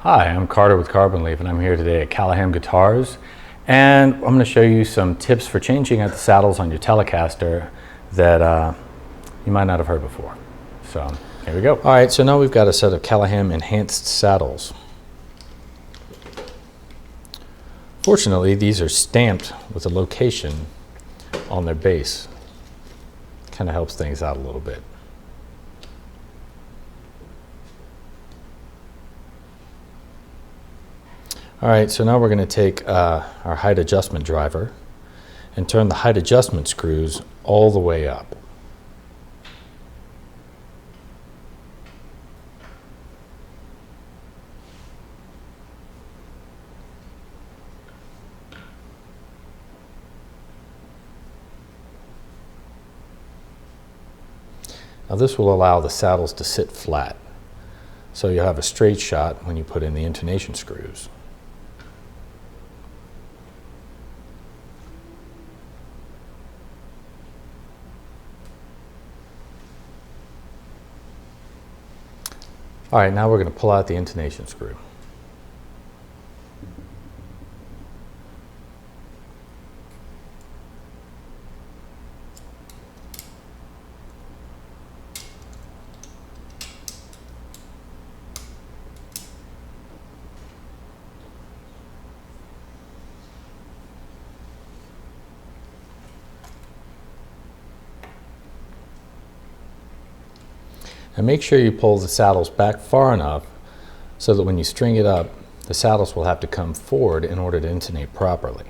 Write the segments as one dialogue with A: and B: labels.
A: Hi, I'm Carter with Carbon Leaf, and I'm here today at Callaham Guitars, and I'm going to show you some tips for changing out the saddles on your Telecaster that you might not have heard before. So here we go. All right, so now we've got a set of Callaham Enhanced Saddles. Fortunately, these are stamped with a location on their base. Kind of helps things out a little bit. All right, so now we're going to take our height adjustment driver and turn the height adjustment screws all the way up. Now this will allow the saddles to sit flat, so you'll have a straight shot when you put in the intonation screws. All right, now we're going to pull out the intonation screw. And make sure you pull the saddles back far enough so that when you string it up, the saddles will have to come forward in order to intonate properly.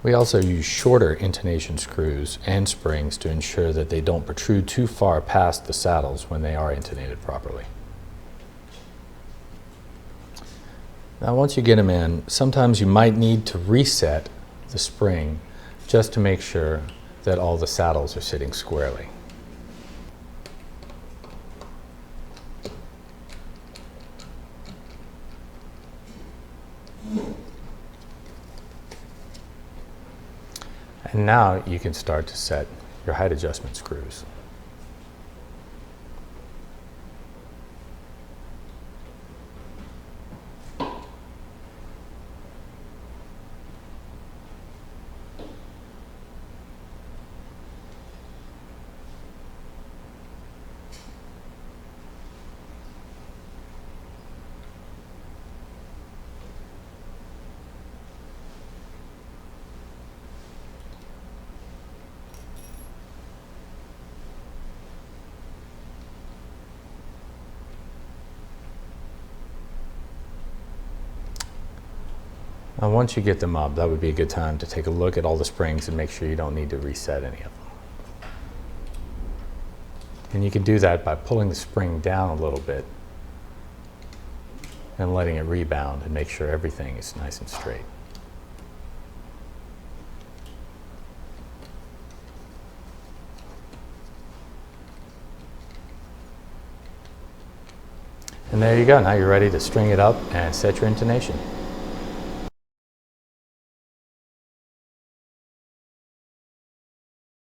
A: We also use shorter intonation screws and springs to ensure that they don't protrude too far past the saddles when they are intonated properly. Now once you get them in, sometimes you might need to reset the spring just to make sure that all the saddles are sitting squarely. And now you can start to set your height adjustment screws. Now once you get them up, that would be a good time to take a look at all the springs and make sure you don't need to reset any of them. And you can do that by pulling the spring down a little bit and letting it rebound and make sure everything is nice and straight. And there you go. Now you're ready to string it up and set your intonation.